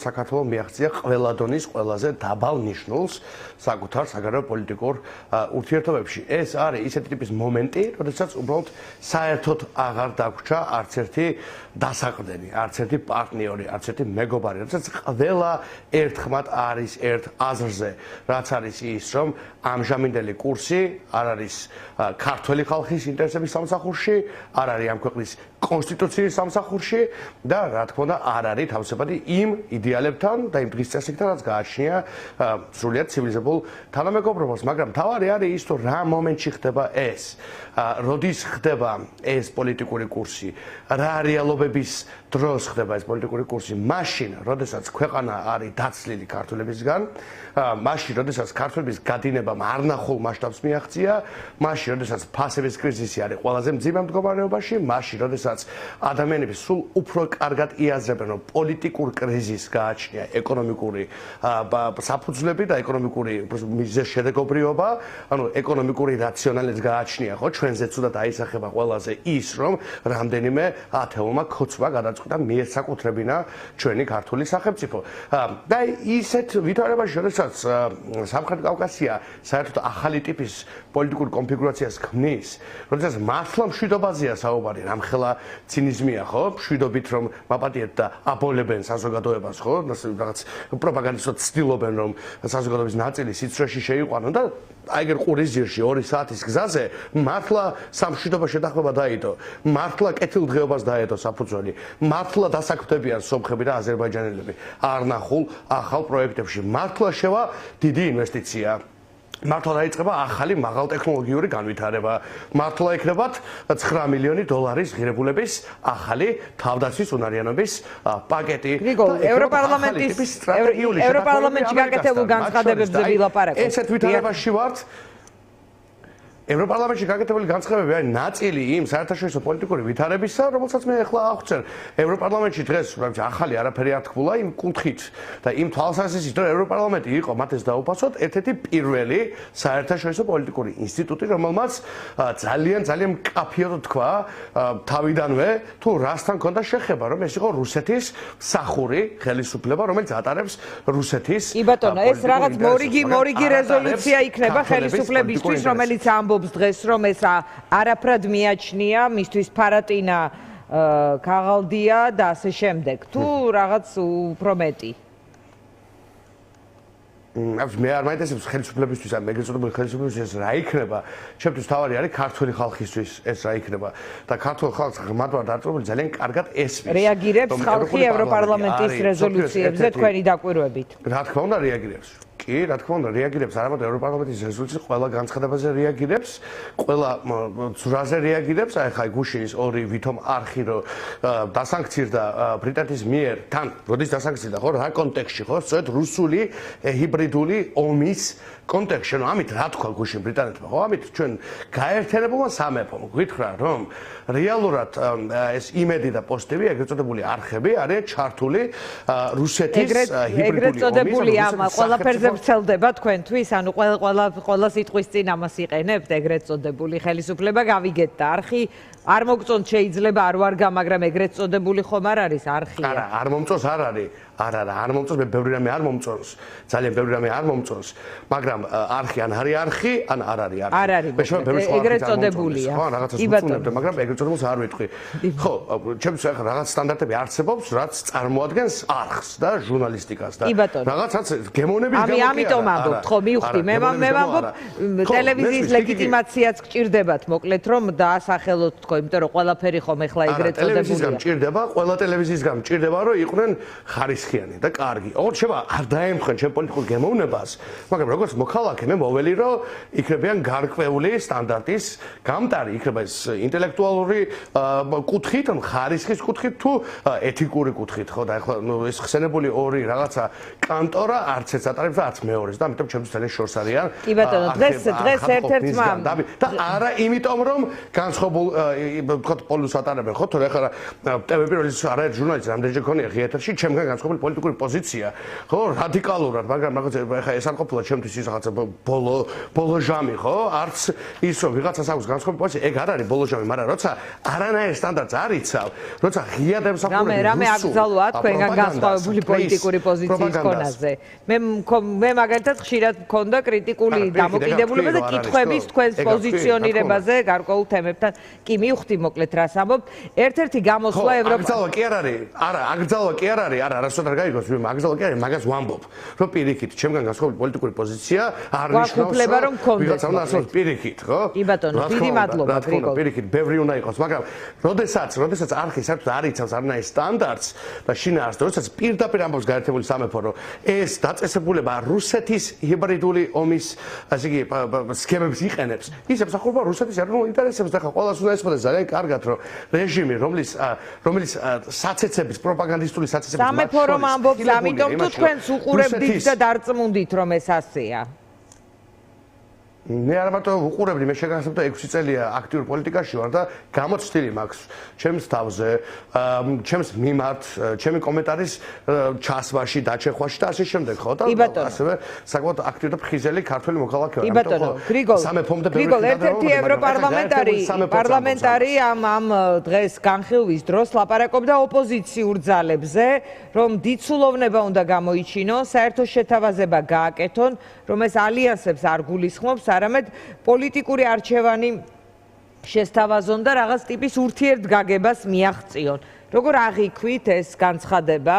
საქართველოს მიაღწია ყველა დონის ყველაზე დაბალ ნიშნულს საკუთარ საგარეო პოლიტიკურ ურთიერთობებში. ეს არის ისეთი ტიპის მომენტი, როდესაც უბრალოდ საერთოდ აღარ დაგვრჩა არც ერთი დასაყრდენი, არც ერთი პარტნიორი, არც ერთი მეგობარი, როდესაც ყველა ერთხმად არის ერთ აზრზე, რაც არის ის, რომ ამჟამინდელი კურსი არ არის ქართველი ხალხის ინტერესების სამსახურში, არ არის ამ ქვეყნის კონსტიტუციის სამსახურში და რა თქმა უნდა არ არის თავისებადი იმ იდეალებთან და იმ დღის წესრიგთან, რაც გააჩნია სრულიად ცივილიზებულ თანამეგობრობას, მაგრამ თავარი არის ის, რომ რა მომენტში ხდება ეს, როდის ხდება ეს პოლიტიკური კურსი, რა რეალობების დროს ხდება ეს პოლიტიკური კურსი, მაშინ, როდესაც ქვეყანა არის დაცლილი ქართველებისგან, მაშინ, როდესაც ქართველების გადინებამ არნახულ მასშტაბს მიაღწია, მაშინ, როდესაც ფასების კრიზისი არის ყველაზე მძიმე მდგომარეობაში, მაშინ, როდესაც ადამიანები სულ უფრო კარგად იაზრებენ, რომ პოლიტიკურ კრიზისს გააჩნია ეკონომიკური საფუძვლები და ეკონომიკური მიზეზშედეგობრიობა, ანუ ეკონომიკური რაციონალიც გააჩნია, ხო, ჩვენზე ცუდად აისახება ყველაზე ის, რომ რამდენიმე ათეულმა ქოცვა გადაწყვიტა მიესაკუთრებინა ჩვენი ქართული სახელმწიფო. და ისეთ ვითარებაში, როდესაც სამხრეთ კავკასია საერთოდ ახალი ტიპის პოლიტიკურ კონფიგურაციას ქმნის, როდესაც მართლა მშვიდობაზეა საუბარი, რამხელა ცინიზმია, ხო? მშვიდობით რომ მაპატიეთ და აბოლებენ საზოგადოებას, ხო? რაღაც პროპაგანდისტად ცდილობენ რომ საზოგადოების ნაწილი სიცრუეში შეიყვანონ და აი ეგ ყურის ძირში 2 საათის გზაზე მართლა სამშვიდობო შეთანხმება დაიდო, მართლა კეთილდღეობას დაედო საფუძველი, მართლა დასაქმდებიან სომხები და აზერბაიჯანელები არნახულ ახალ პროექტებში, მართლა შევა დიდი ინვესტიცია. მართლა დაიწყება ახალი მაღალტექნოლოგიური განვითარება. მართლა ექნებათ 9 მილიონი დოლარის ღირებულების ახალი თავდაცვის უნარიანობის პაკეტი. ევროპარლამენტში გაკეთებულ განცხადებებზე ვილაპარაკობთ. ესეთ ვითარებაში ვართ. ევროპარლამენტში გაკეთებული განცხადებები არის ნაწილი იმ საერთაშორისო პოლიტიკური ვითარებისა, რომელსაც მე ახლა აღწერ. ევროპარლამენტში დღეს ახალი არაფერი არ თქმულა იმ კუთხით და იმ თვალსაზრისით, რომ ევროპარლამენტი იყო მათ ეს დაუფასოთ ერთ-ერთი პირველი საერთაშორისო პოლიტიკური ინსტიტუტი, რომელმაც ძალიან მკაფიოდ თქვა თავიდანვე, თუ რასთან ქონდა შეხება, რომ ეს იყო რუსეთის მსახური ხელისუფლება, რომელიც ატარებს რუსეთის. კი ბატონო, ეს რაღაც მორიგი რეზოლუცია იქნება ხელისუფლებისთვის, რომელიც ამბობს დღეს რომ ეს არაფრად მიაჩნია, მისთვის ფარატინა ქაღალდია და ასე შემდეგ. თუ რაღაც უფრო მეტი. მე არ მაინტერესებს ხელისუფლებისთვის, ან ეგრეთ წოდებული ხელისუფლებისთვის რა იქნება. ჩემთვის თავარი არის ქართული ხალხისთვის ეს რა იქნება და ქართულ ხალხს ღრმად ვარ დარწმუნებული ძალიან კარგად ესმის. რეაგირებს ხალხი ევროპარლამენტის რეზოლუციებზე თქვენი დაკვირვებით? რა თქმა უნდა რეაგირებს. კი, რა თქმა უნდა, რეაგირებს არამედ ევროპარლამენტის რეზოლუციის ყველა განცხადებაზე რეაგირებს, ყველა ძრაზე რეაგირებს, აი ხა გუშინის 2 ვითომ არხი რო დასანქცირდა ბრიტანეთის მიერ, თან როდის დასანქცირდა, ხო, რა კონტექსტში, ხო, სწორედ რუსული ჰიბრიდული ომის კონტექსტში, ანუ ამით რა თქვა გუშინ ბრიტანეთმა, ხო, ამით ჩვენ გაერთიანებულმა სამეფომ გვითხრა, რომ რეალურად ეს იმედი და პოზიტივი ეგრეთ წოდებული არხები არიან ჩართული რუსეთის ჰიბრიდული ომის ყველაფერზე ვრცელდება თქვენთვის, ანუ ყველა სიტყვის წინ ამას იყენებთ, ეგრეთ წოდებული ხელისუფლება გავიგეთ და არხი არ მოგწონთ შეიძლება არ ვარგა, მაგრამ ეგრეთ წოდებული ხომ არ არის არხია? არა, არ მომწონს არ არის. არა, არ მომწონს, მე ბევრი რამე არ მომწონს. ძალიან ბევრი რამე არ მომწონს, მაგრამ არხი ან არის არხი, ან არ არის არხი. არ არის. ეგრეთ წოდებულია. ხო, რაღაცას უწუნებდა, მაგრამ ეგრეთ წოდებულს არ ვიტყვი. ხო, ჩემთვის ახლა რაღაც სტანდარტები არსებობს, რაც წარმოადგენს არხს და ჟურნალისტიკას და რაღაცაც გემოვნების გამო. ამიტომ ამბობთ, ხო, მივხვდი. მე ვამბობ, ტელევიზიის ლეგიტიმაციაც გჭირდებათ, მოკლედ რომ დაასახელოთ თქო, იმიტომ რომ ყველაფერი ხომ ეხლა ეგრეთ წოდებულია. ტელევიზიისგან მჭირდება, ყველა ტელევიზიისგან მჭირდება, რომ იყვნენ ხარისხიანი და კარგი. ოღონდ შევა არ დაემხენ ჩემ პოლიტიკურ გემოვნებას, მაგრამ როგორც მოქალაქე მე მოველი, რომ იქნებიან გარკვეული სტანდარტის გამტარი, იქნება ეს ინტელექტუალური კუთხით, ან ხარისხის კუთხით თუ ეთიკური კუთხით, ხო და ეხლა ეს ხსენებული 2 რაღაცა კანტორა არც ერთს ატარებს და არც მეორეს და ამიტომ ჩემთვის ძალიან შორს არიან. კი ბატონო, დღეს ერთ-ერთმა და არა იმიტომ რომ განსხვავებულ ვთქვათ პოლუსს ატარებენ, ხო, თორე ახლა ტელევიზიის არაერთ ჟურნალისტს რამდენჯერ ქონია ღია ეთერში, ჩემგან განსხვავებული განსხვავებული პოლიტიკური პოზიცია, ხო, რადიკალურად, მაგრამ ხა ეს არ ყოფილა ჩემთვის ის რაღაცა ბოლო ჟამი, ხო? არც ის რომ ვიღაცას აქვს განსხვავებული პოზიცია, ეგ არ არის ბოლო ჟამი, მაგრამ როცა არანაირ სტანდარტს არ იცავ, როცა ღიად ემსახურებს რამე აკრძალვა თქვენგან განსხვავებული პოლიტიკური პოზიციის კონაზე. მე მაგალითად ხშირად მქონდა კრიტიკული დამოკიდებულება და კითხვების თქვენს პოზიციონირებაზე გარკვეულ თემებთან. კი მივხვდი მოკლედ რას ამბობთ. ერთ-ერთი გამოსვლა ევროპა აკრძალვა კი არ არის, აკრძალვა კი არ არის, არასოდეს არ გაიგოს, აკრძალვა კი არის, მაგას ვამბობ, რომ პირიქით, ჩემგან განსხვავებული პოლიტიკური პოზიცია არ ნიშნავს, რომ ვიღაცა უნდა ასწავლოს პირიქით, ხო? კი ბატონო, დიდი მადლობა, გრიგოლ. პირიქით, ბევრი უნდა იყოს, მაგრამ როდესაც არხი საერთოდ არ იცავს არნაირ სტანდარტს და შინაარსს, როდესაც პირდაპირ ამბობს გაერთებული სამეფო, რომ ეს დაწესებულება რუსეთის ჰიბრიდული ომის, ასე იგი, სქემებს იყენებს, ის ემსახურება რუსეთის ეროვნულ ინტერესებს და ხა ყველას უნდა ესმოდეს ძალიან კარგად, რომ რეჟიმი, რომელიც საცეცების, პროპაგანდისტული საცეცების სამეფო რომ ამბობს, ამიტომ თუ თქვენს უყურებდით და დარწმუნდით, რომ ეს ასეა. მე არ მარტო უყურებდი, მე შეგახსენებთ 6 წელია აქტიურ პოლიტიკაში ვარ და გამოცდილი მაქვს ჩემს თავზე, ჩემს მიმართ, ჩემი კომენტარის ჩასვაში, დაჩეხვაში და ასე შემდეგ, ხო? და ასევე საკმაოდ აქტიური და ფხიზელი ქართველი მოქალაქე ვარ. კი ბატონო, გრიგოლ, ერთ-ერთი ევროპარლამენტარი ამ დღეს განხილვის დროს ლაპარაკობდა ოპოზიციურ ძალებზე, რომ დიცულოვნება უნდა გამოიჩინონ, საერთო შეთავაზება გააკეთონ, რომ ეს ალიანსებს არ გულისხმობს, არამედ პოლიტიკური არჩევანი შესთავაზონ და რაღაც ტიპის ურთიერთგაგებას მიაღწიონ. როგორ აღიქვით ეს განცხადება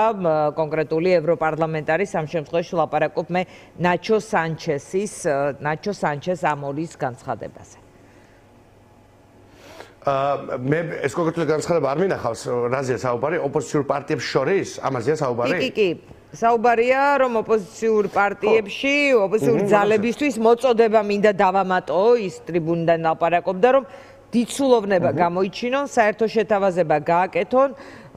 კონკრეტული ევროპარლამენტარის ამ შემთხვევაში ლაპარაკობ მე ნაჩო სანჩეს ამოლის განცხადებაზე. მე ეს კონკრეტული განცხადება არ მინახავს, რაზეა საუბარი, ოპოზიციურ პარტიებს შორის, ამაზეა საუბარი? კი. საუბარია, რომ ოპოზიციურ პარტიებში, ოპოზიციურ ძალებისთვის მოწოდება მინდა დავამატო, ის ტრიბუნიდან ლაპარაკობდა, რომ დიცულოვნება გამოიჩინონ, საერთო შეთავაზება გააკეთონ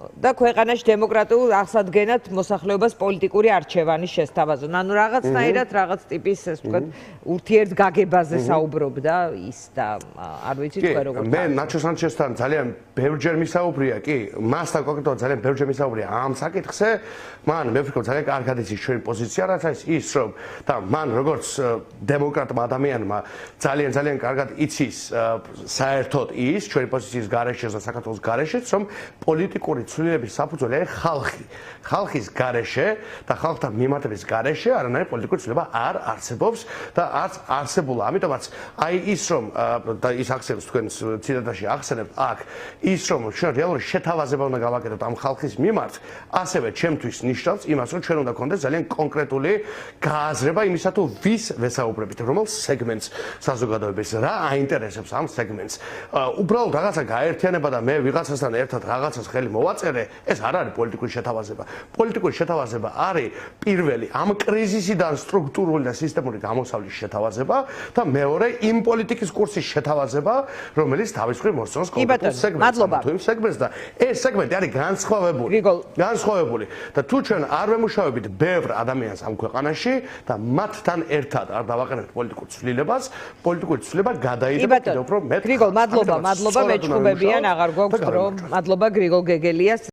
და ქვეყანაში დემოკრატიულ აღსადგენად მოსახლეობას პოლიტიკური არჩევანი შესთავაზონ. ანუ რაღაცნაირად რაღაც ტიპის, ასე ვთქვათ, ურთიერთგაგებაზე საუბრობდა ის და არ ვიცი თქვენ როგორ. მე ნაჩო სანჩესთან ძალიან ბევრჯერ მისაუბრია, კი, მასთან კონკრეტულად ძალიან ბევრჯერ მისაუბრია ამ საკითხზე. მან მე ვფიქრობ ძალიან კარგად იცის ჩვენი პოზიცია, რაც არის ის, რომ და მან როგორც დემოკრატმა ადამიანმა ძალიან კარგად იცის საერთოდ ის ჩვენი პოზიციის გარეშე და საქართველოს გარეშეც, რომ პოლიტიკური ცვლილების საფუძველი არის ხალხი. ხალხის გარეშე და ხალხთან მიმართების გარეშე არანაირი პოლიტიკური ცვლილება არ არსებობს და არც არსებულა. ამიტომაც აი ის რომ და ის ახსენებს თქვენს ციტატაში ახსენებთ აქ ის რომ ჩვენ რეალური შეთავაზება უნდა გავაკეთოთ ამ ხალხის მიმართ, ასევე ჩემთვის ნიშნავს იმას, რომ ჩვენ უნდა გქონდეს ძალიან კონკრეტული გააზრება იმისა თუ ვის ვესაუბრებით, რომელ სეგმენტს საზოგადოების რა აინტერესებს ამ სეგმენტს. უბრალოდ რაღაცა გაერთიანება და მე ვიღაცასთან ერთად რაღაცას ხელი მოვაწერე, ეს არ არის პოლიტიკური შეთავაზება. პოლიტიკური შეთავაზება არის პირველი ამ კრიზისიდან სტრუქტურული და სისტემური გამოსავლის შეთავაზება და მეორე იმ პოლიტიკის კურსის შეთავაზება, რომელიც თავის მხრივ მოსწონს კონკრეტულ სეგმენტს და ეს სეგმენტი არის განსხვავებული და თუ ჩვენ არ ვემუშავებით ბევრ ადამიანს ამ ქვეყანაში და მათთან ერთად არ დავაყენებთ პოლიტიკურ ცვლილებას, პოლიტიკური ცვლილება გადაიდება კიდევ უფრო მეტ. გრიგოლ, მადლობა, მეჩხუბებიან, აღარ გვაქვს დრო. მადლობა გრიგოლ გეგელია.